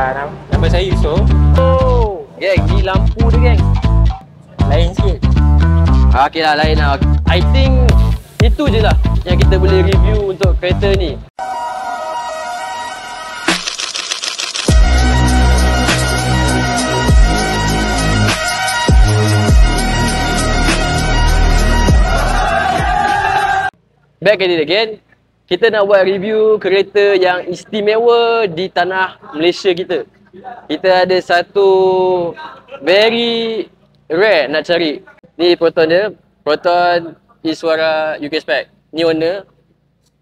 Nama saya Yusof. Oh, geng, ni lampu dia, geng. Lain sikit. Okey lah, lain lah. I think itu je lah yang kita boleh review untuk kereta ni. Back at it again. Kita nak buat review kereta yang istimewa di tanah Malaysia kita. Kita ada satu very rare nak cari. Ni Proton dia. Proton Iswara UK Spec. Ni owner.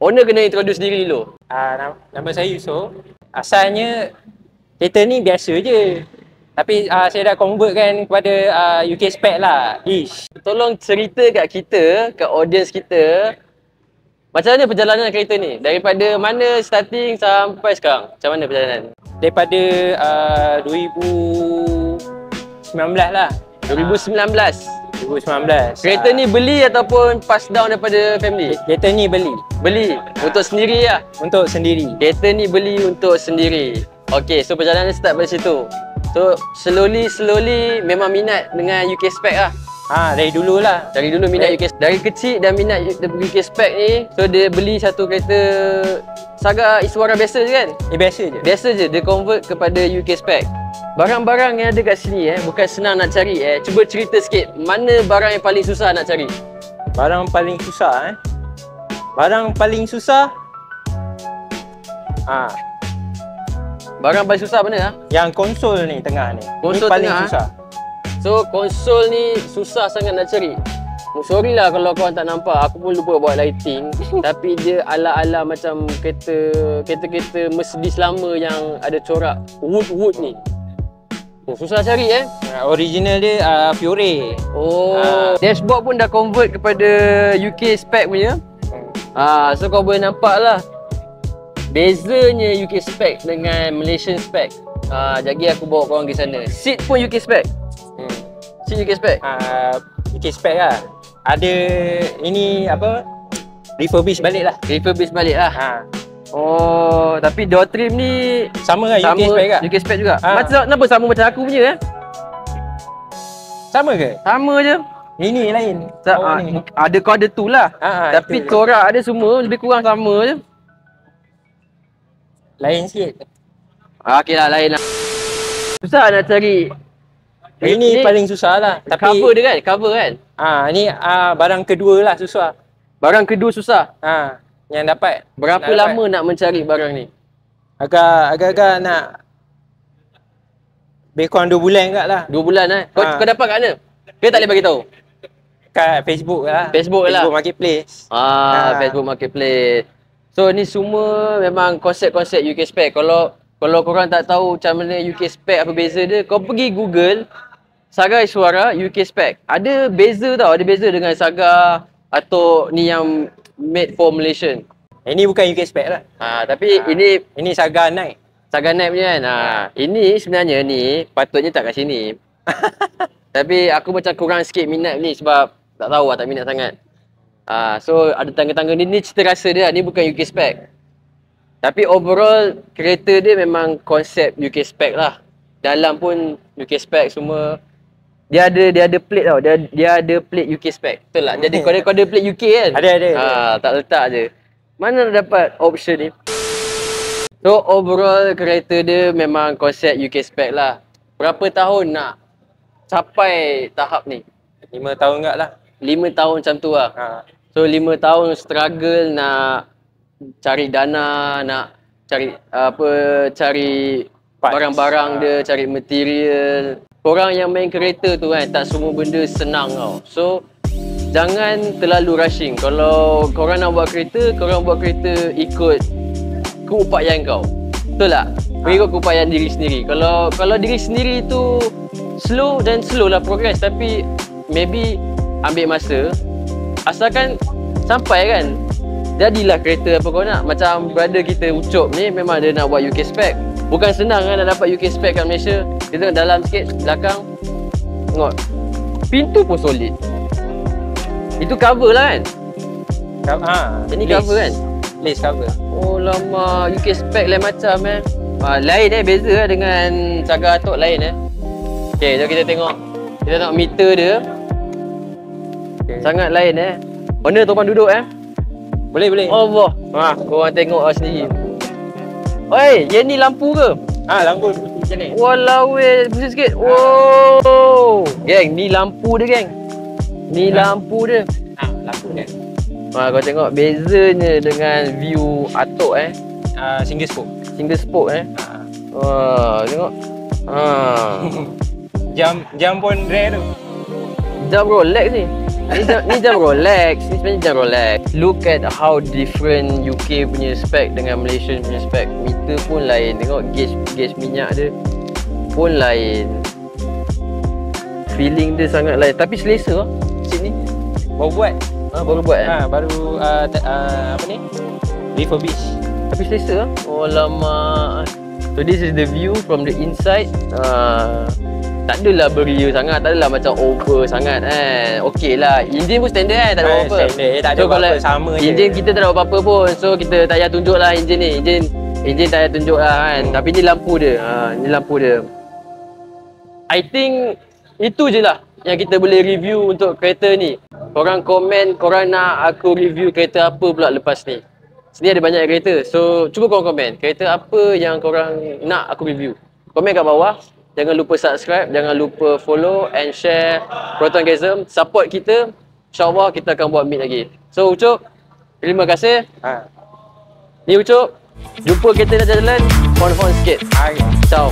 Owner kena introduce diri dulu. Nama saya Yusof. Asalnya kereta ni biasa je. Tapi saya dah convert kan kepada UK Spec lah. Ish. Tolong cerita kat kita, kat audience kita, macam mana perjalanan kereta ni? Daripada mana starting sampai sekarang? Macam mana perjalanan? Daripada 2019 lah. 2019. 2019. Kereta ni beli ataupun pass down daripada family? Kereta ni beli. Beli untuk sendiri lah. Untuk sendiri. Kereta ni beli untuk sendiri. Okay, so perjalanan start dari situ. So slowly memang minat dengan UK Spec lah. Dari dulu lah. Dari dulu minat UK Spec. Dari kecil dah minat UK Spec ni. So dia beli satu kereta Saga Iswara biasa je kan? Biasa je. Biasa je, dia convert kepada UK Spec. Barang-barang yang ada kat sini bukan senang nak cari Cuba cerita sikit, mana barang yang paling susah nak cari? Barang paling susah Barang paling susah Barang paling susah mana yang konsol ni tengah ni. Konsol ni paling tengah, susah. So konsol ni susah sangat nak cari. Sorry lah kalau korang tak nampak, aku pun lupa buat lighting. Tapi dia ala-ala macam kereta Mercedes lama yang ada corak wood ni. Susah cari Original dia Fiore. Dashboard pun dah convert kepada UK Spec punya. So kau boleh nampak lah bezanya UK Spec dengan Malaysian Spec. Jadi aku bawa korang ke sana. Seat pun UK Spec. Seat UK Spec. UK Spec lah. Ada ini apa? Refurbish balik lah. Oh, tapi door trim ni sama lah UK Spec juga. UK Spec juga. Kenapa sama macam aku punya Sama ke? Sama je. Ini lain. Ada kau ada tu lah. Tapi corak ada semua lebih kurang sama je. Lain sikit. Okey lah, lain lah. Susah nak cari. Ini paling susah lah. Tapi Cover dia kan? Cover kan? Ni barang kedua lah susah. Barang kedua susah? Yang dapat. Berapa lama nak mencari barang ni? Agak-agak nak lebih kurang 2 bulan kat lah. 2 bulan Kau dapat kat mana? Dia tak boleh bagi tahu? Kat Facebook lah. Facebook Marketplace. Facebook Marketplace. So ni semua memang konsep-konsep UK Spec. Kalau korang tak tahu macam mana UK Spec apa beza dia, kau pergi Google Saga Iswara UK Spec. Ada beza tau, ada beza dengan Saga atau ni yang made for Malaysian. Ini bukan UK Spec lah. Tapi ini Saga Night. Saga Night punya kan. Ini sebenarnya ni patutnya tak kat sini. Tapi aku macam kurang sikit minat ni sebab tak tahu lah, tak minat sangat. So ada tangga-tangga ni cita rasa dia, ni bukan UK Spec. Tapi overall kereta dia memang konsep UK Spec lah. Dalam pun UK Spec semua. Dia ada plate tau. Dia ada plate UK Spec. Betul lah. Jadi kau ada plate UK kan? Ada. Tak letak je. Mana nak dapat option ni? So overall kereta dia memang konsep UK Spec lah. Berapa tahun nak capai tahap ni? 5 tahun enggak lah. 5 tahun macam tu lah. So 5 tahun struggle nak cari dana, nak cari barang-barang dia, cari material. Korang yang main kereta tu kan, tak semua benda senang tau. So jangan terlalu rushing. Kalau korang nak buat kereta, korang buat kereta ikut keupayaan kau. Betul tak? Ikut keupayaan diri sendiri. Kalau diri sendiri tu slow lah progress, tapi maybe ambil masa. Asalkan sampai kan, jadilah kereta apa kau nak. Macam brother kita Ucup ni memang dia nak buat UK Spec. Bukan senang kan nak dapat UK Spec kat Malaysia. Kita tengok dalam sikit, belakang. Tengok, pintu pun solid. Itu cover lah kan? Ini cover kan? Lace cover. Oh lama, UK Spec lain macam Lain beza dengan Saga Atok lain Okay, jom kita tengok. Kita tengok meter dia. Okay. Sangat lain Mana tuan duduk Boleh. Allah. Korang tengok sendiri. Oi, yang ni lampu ke? Lampu macam ni. Walau pusing sikit. Wow. Geng, ni lampu dia geng. Ni lampu dia. Lampu dia. Kau tengok bezanya dengan view Atok Single spoke. Single spoke tengok. Jam pun rare tu. Jam Rolex ni. Ni jam Rolex. Ni sebenarnya jam Rolex. Look at how different UK punya spec dengan Malaysian punya spec. Meter pun lain. Tengok gauge minyak dia pun lain. Feeling dia sangat lain. Tapi selesa seat ni. Baru buat. Baru buat Baru apa ni? Refurbish. Tapi selesa Oh lama. So this is the view from the inside. Tak adalah beria sangat, tak adalah macam over sangat Okey lah, enjin pun standard tak ada apa-apa. Standard, tak ada apa-apa, sama je. Enjin kita tak ada apa-apa pun. So kita tak payah tunjuk lah enjin ni. Enjin tak payah tunjuk lah kan. Tapi ni lampu dia. Ni lampu dia. I think itu je lah yang kita boleh review untuk kereta ni. Korang komen, korang nak aku review kereta apa pula lepas ni. Sini ada banyak kereta. So cuba korang komen kereta apa yang korang nak aku review. Komen kat bawah. Jangan lupa subscribe, jangan lupa follow and share Protongasm. Support kita. InsyaAllah kita akan buat meet lagi. So Ucup, terima kasih. Ni Ucup, jumpa kita dah jalan, phone sikit. Ciao.